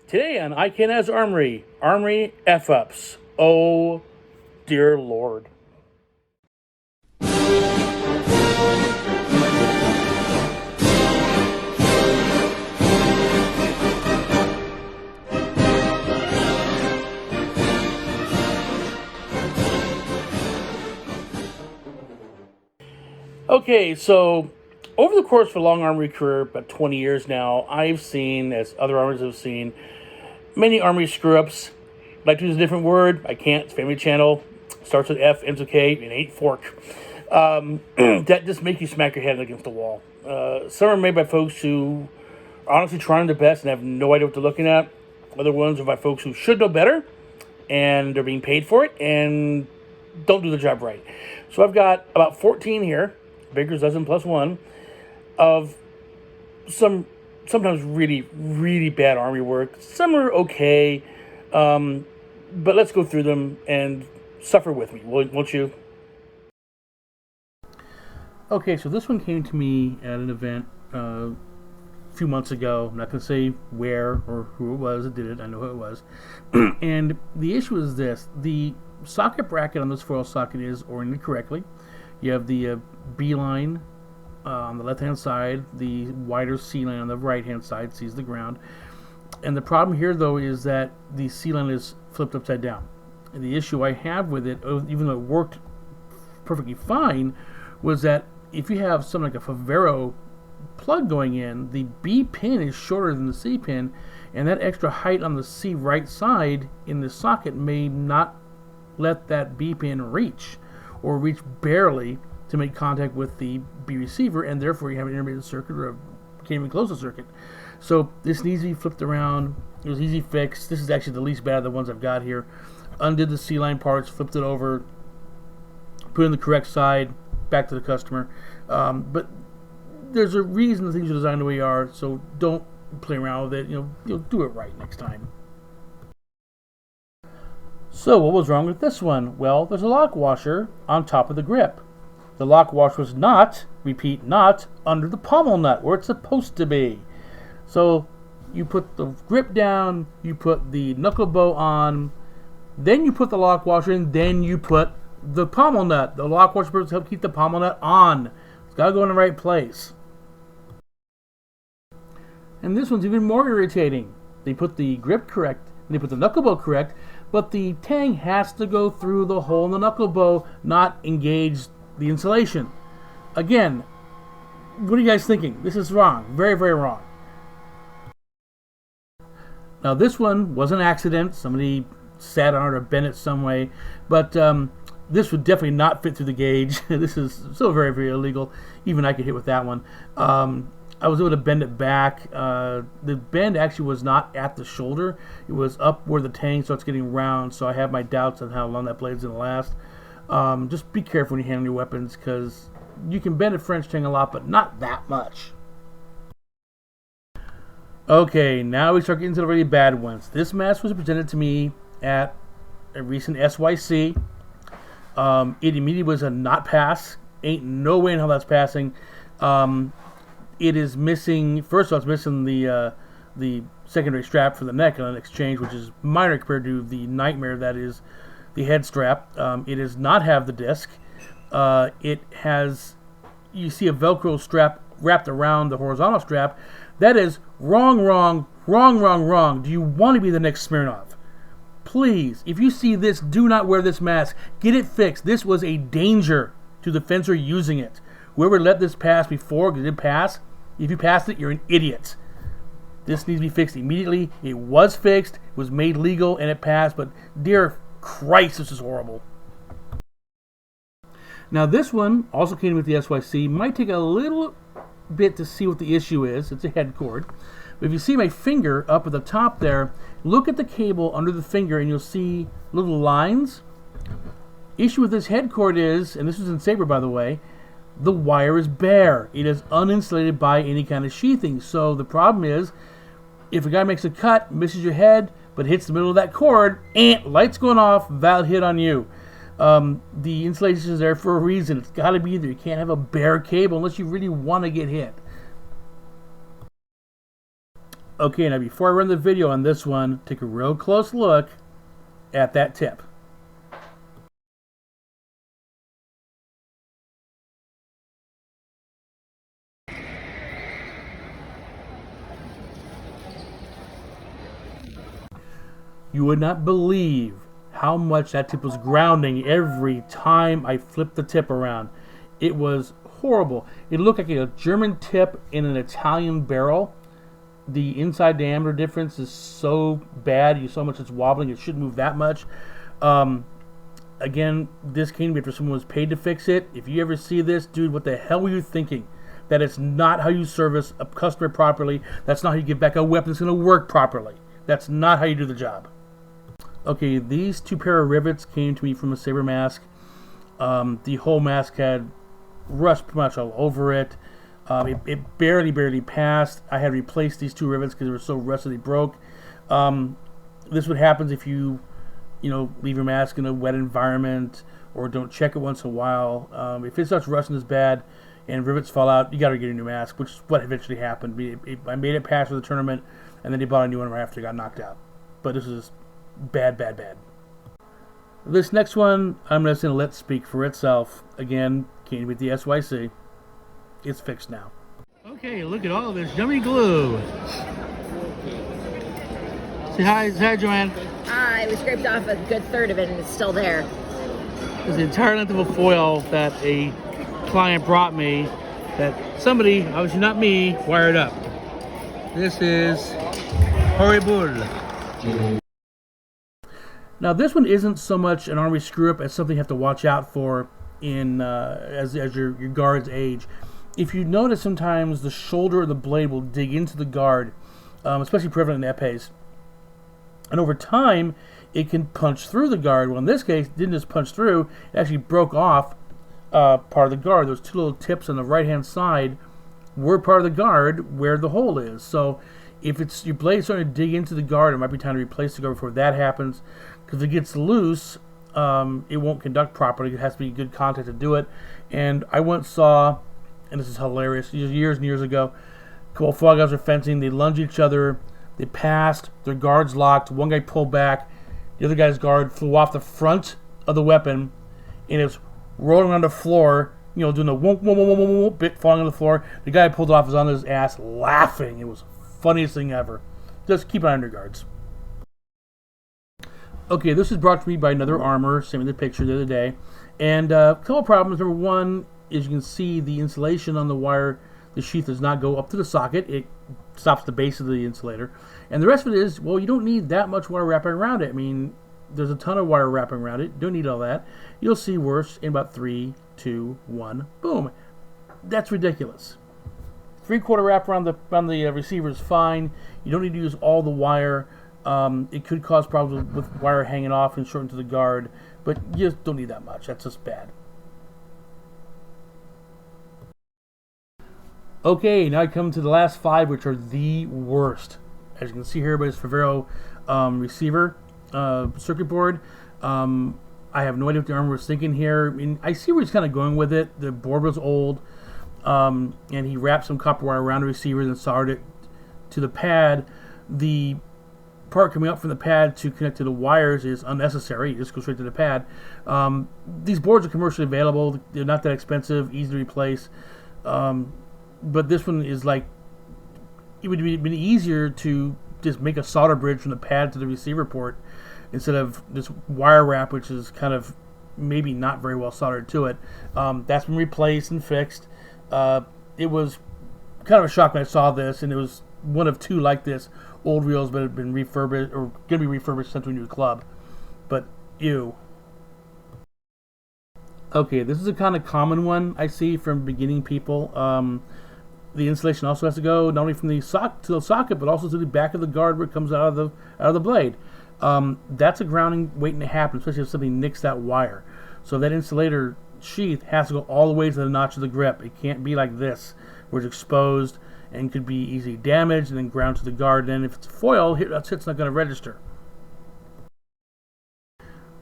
Today on Haz Armory, Armory F-Ups. Oh, dear Lord. Okay, so over the course of a long armory career, about 20 years now, I've seen, as other armories have seen, many armory screw-ups. I'd like to use a different word. I can't. It's Family Channel. Starts with F, ends with K, and ain't fork. That just make you smack your head against the wall. Some are made by folks who are honestly trying their best and have no idea what they're looking at. Other ones are by folks who should know better, and they're being paid for it, and don't do the job right. So I've got about 14 here, baker's dozen plus one, of sometimes really, really bad army work. Some are okay, but let's go through them and suffer with me, won't you? Okay, so this one came to me at an event a few months ago. I'm not going to say where or who it was that did it. I know who it was. And the issue is this. The socket bracket on this foil socket is oriented correctly. You have the B line on the left-hand side, the wider C line on the right-hand side sees the ground. And the problem here, though, is that the C line is flipped upside down. And the issue I have with it, even though it worked perfectly fine, was that if you have something like a Favero plug going in, the B pin is shorter than the C pin, and that extra height on the C right side in the socket may not let that B pin reach, or reach barely to make contact with the B receiver, and therefore you have an intermittent circuit or can't even close the circuit. So this needs to be flipped around. It was easy fix. This is actually the least bad of the ones I've got here. Undid the C-line parts, flipped it over, put it in the correct side, back to the customer. But there's a reason the things are designed the way they are, so don't play around with it. You'll do it right next time. So what was wrong with this one? Well, there's a lock washer on top of the grip. The lock washer was not, repeat, not under the pommel nut where it's supposed to be. So you put the grip down, you put the knuckle bow on, then you put the lock washer in, then you put the pommel nut. The lock washer is supposed to help keep the pommel nut on. It's got to go in the right place. And this one's even more irritating. They put the grip correct, and they put the knuckle bow correct, but the tang has to go through the hole in the knuckle bow, not engage the insulation. Again, what are you guys thinking? This is wrong. Very, very wrong. Now this one was an accident. Somebody sat on it or bent it some way, but this would definitely not fit through the gauge. This is so very, very illegal. Even I could hit with that one. I was able to bend it back. The bend actually was not at the shoulder. It was up where the tang starts getting round, so I have my doubts on how long that blade's going to last. Just be careful when you handle your weapons, because you can bend a French tang a lot, but not that much. Okay, now we start getting to the really bad ones. This mask was presented to me at a recent SYC. It immediately was a not pass. Ain't no way in hell that's passing. It is missing. First of all, it's missing the secondary strap for the neck on an exchange, which is minor compared to the nightmare that is the head strap. It does not have the disc. It has. You see a Velcro strap wrapped around the horizontal strap. That is wrong, wrong, wrong, wrong, wrong. Do you want to be the next Smirnoff? Please, if you see this, do not wear this mask. Get it fixed. This was a danger to the fencer using it. Whoever let this pass before, because it did pass, if you passed it, you're an idiot. This needs to be fixed immediately. It was fixed, it was made legal, and it passed, but dear Christ, this is horrible. Now this one also came with the SYC. Might take a little bit to see what the issue is. It's a head cord. But if you see my finger up at the top there, look at the cable under the finger and you'll see little lines. Issue with this head cord is, and this is in Sabre by the way, the wire is bare. It is uninsulated by any kind of sheathing. So the problem is, if a guy makes a cut, misses your head, but hits the middle of that cord, lights going off, valid hit on you. The insulation is there for a reason. It's got to be there. You can't have a bare cable unless you really want to get hit. Okay, now before I run the video on this one, take a real close look at that tip. You would not believe how much that tip was grounding every time I flipped the tip around. It was horrible. It looked like a German tip in an Italian barrel. The inside diameter difference is so bad. You saw how much it's wobbling. It shouldn't move that much. Again, this came to me after someone was paid to fix it. If you ever see this, dude, what the hell were you thinking? That it's not how you service a customer properly. That's not how you give back a weapon that's going to work properly. That's not how you do the job. Okay, these two pair of rivets came to me from a Saber mask. The whole mask had rust pretty much all over it. It barely passed. I had to replace these two rivets because they were so rusted they broke. This would happen if you leave your mask in a wet environment or don't check it once in a while. If it starts rusting as bad and rivets fall out, you got to get a new mask, which is what eventually happened. I made it past for the tournament, and then they bought a new one right after I got knocked out. But this is bad. This next one, I'm just going to let speak for itself. Again, came with the SYC. It's fixed now. Okay, look at all this yummy glue. Say hi, Joanne. We scraped off a good third of it and it's still there. This is the entire length of a foil that a client brought me that somebody, obviously not me, wired up. This is horrible. Now this one isn't so much an armory screw up as something you have to watch out for in as your guards age. If you notice, sometimes the shoulder of the blade will dig into the guard, especially prevalent in epées. And over time, it can punch through the guard. Well, in this case, it didn't just punch through, it actually broke off part of the guard. Those two little tips on the right-hand side were part of the guard where the hole is. So if it's your blade starting to dig into the guard, it might be time to replace the guard before that happens. Because if it gets loose, it won't conduct properly. It has to be good contact to do it. And I once saw, and this is hilarious, years and years ago, a couple of fall guys were fencing, they lunged each other, they passed, their guards locked, one guy pulled back, the other guy's guard flew off the front of the weapon, and it's rolling on the floor, doing the whoop, whoop, whoop, whoop, whoop, bit falling on the floor. The guy pulled it off was on his ass laughing. It was the funniest thing ever. Just keep an eye on your guards. Okay, this is brought to me by another armor, sent me the picture the other day. And a couple of problems. Number one is you can see the insulation on the wire, the sheath does not go up to the socket. It stops the base of the insulator. And the rest of it is, well, you don't need that much wire wrapping around it. I mean, there's a ton of wire wrapping around it. Don't need all that. You'll see worse in about 3, 2, 1, boom. That's ridiculous. 3/4 wrap around the receiver is fine. You don't need to use all the wire. It could cause problems with wire hanging off and shorten to the guard, but you just don't need that much. That's just bad. Okay, now I come to the last 5, which are the worst. As you can see here by this Favero receiver circuit board. I have no idea what the armor was thinking here. I mean, I see where he's kind of going with it. The board was old, and he wrapped some copper wire around the receiver and soldered it to the pad. The part coming up from the pad to connect to the wires is unnecessary. You just go straight to the pad. These boards are commercially available. They're not that expensive, easy to replace. But this one is like, it would have been easier to just make a solder bridge from the pad to the receiver port instead of this wire wrap, which is kind of maybe not very well soldered to it. That's been replaced and fixed. It was kind of a shock when I saw this, and it was one of 2 like this. Old reels that have been refurbished or going to be refurbished, sent to a new club. But ew. Okay, this is a kind of common one I see from beginning people. The insulation also has to go not only from the socket to the socket, but also to the back of the guard where it comes out of the blade. That's a grounding waiting to happen, especially if something nicks that wire. So that insulator sheath has to go all the way to the notch of the grip. It can't be like this, where it's exposed and could be easily damaged and then ground to the guard. And if it's foil, that's it's not going to register.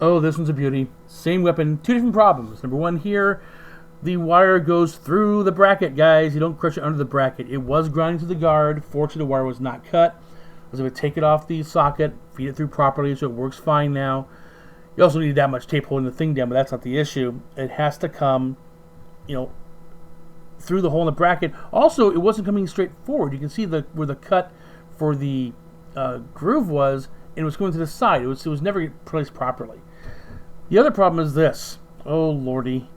Oh, this one's a beauty. Same weapon, 2 different problems. Number 1 here, the wire goes through the bracket, guys. You don't crush it under the bracket. It was grounding to the guard. Fortunately, the wire was not cut. was going to take it off the socket, feed it through properly so it works fine now. You also need that much tape holding the thing down, but that's not the issue. It has to come, through the hole in the bracket. Also, it wasn't coming straight forward. You can see where the cut for the groove was, and it was going to the side. It was never placed properly. The other problem is this. Oh, lordy.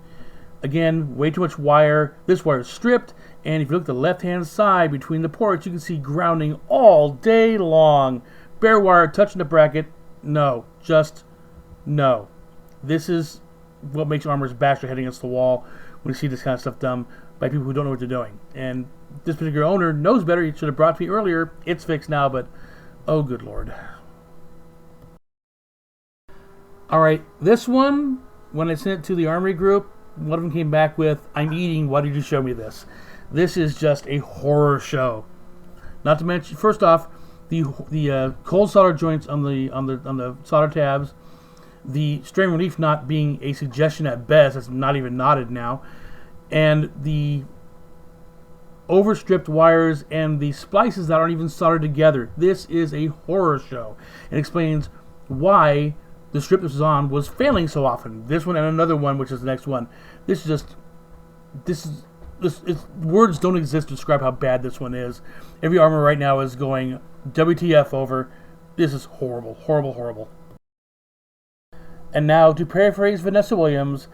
Again, way too much wire. This wire is stripped, and if you look at the left-hand side between the ports, you can see grounding all day long. Bare wire touching the bracket. No. Just no. This is what makes armors bash their head against the wall when you see this kind of stuff done by people who don't know what they're doing. And this particular owner knows better. He should have brought it to me earlier. It's fixed now, but oh, good Lord. All right, this one, when I sent it to the Armory group, one of them came back with, "I'm eating, why did you show me this?" This is just a horror show. Not to mention, first off, the cold solder joints on the solder tabs, the strain relief not being a suggestion at best, it's not even knotted now, and the overstripped wires and the splices that aren't even soldered together. This is a horror show. It explains why the strip this was on was failing so often. This one and another one, which is the next one. Words don't exist to describe how bad this one is. Every armor right now is going WTF over. This is horrible, horrible, horrible. And now, to paraphrase Vanessa Williams,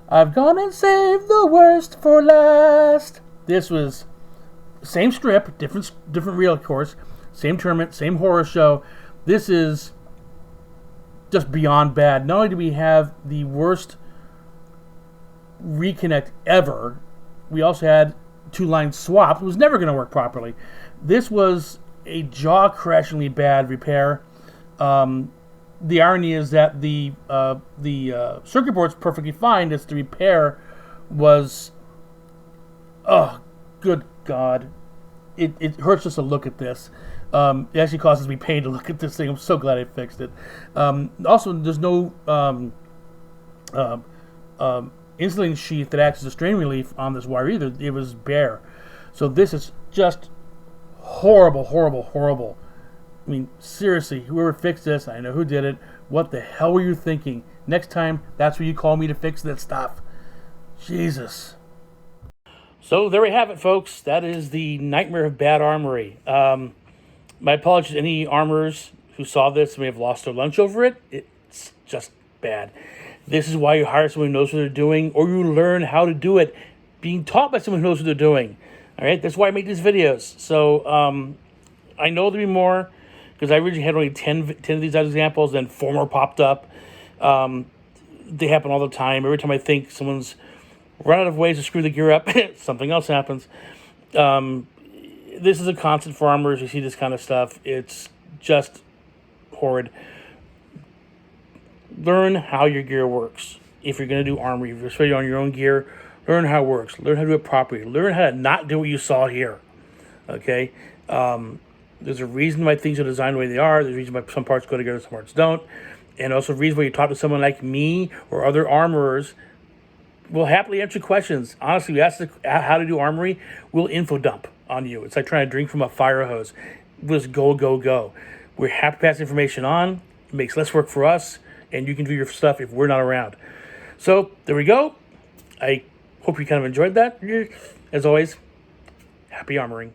I've gone and saved the worst for last. This was same strip, different reel, of course, same tournament, same horror show. This is just beyond bad. Not only do we have the worst reconnect ever, we also had two lines swapped. It was never going to work properly. This was a jaw-crashingly bad repair. The irony is that the circuit board's perfectly fine. Just the repair was, oh, good God. It hurts just to look at this. It actually causes me pain to look at this thing. I'm so glad I fixed it. Also, there's no insulating sheath that acts as a strain relief on this wire either. It was bare. So this is just horrible, horrible, horrible. I mean, seriously, whoever fixed this, I know who did it. What the hell were you thinking? Next time, that's where you call me to fix that stuff. Jesus. So there we have it, folks. That is the nightmare of bad armory. My apologies to any armorers who saw this and may have lost their lunch over it. It's just bad. This is why you hire someone who knows what they're doing, or you learn how to do it being taught by someone who knows what they're doing. All right, that's why I make these videos. So I know there'll be more, because I originally had only 10 of these examples, then 4 more popped up. They happen all the time. Every time I think someone's run out of ways to screw the gear up, something else happens. This is a constant for armorers. You see this kind of stuff. It's just horrid. Learn how your gear works. If you're going to do armory, if you're especially on your own gear, learn how it works. Learn how to do it properly. Learn how to not do what you saw here. Okay? There's a reason why things are designed the way they are. There's a reason why some parts go together, some parts don't. And also a reason why you talk to someone like me or other armorers will happily answer questions. Honestly, we ask how to do armory, we'll info dump on you. It's like trying to drink from a fire hose. We'll just go, go, go. We're happy to pass information on. It makes less work for us, and you can do your stuff if we're not around. So, there we go. I hope you kind of enjoyed that. As always, happy armoring.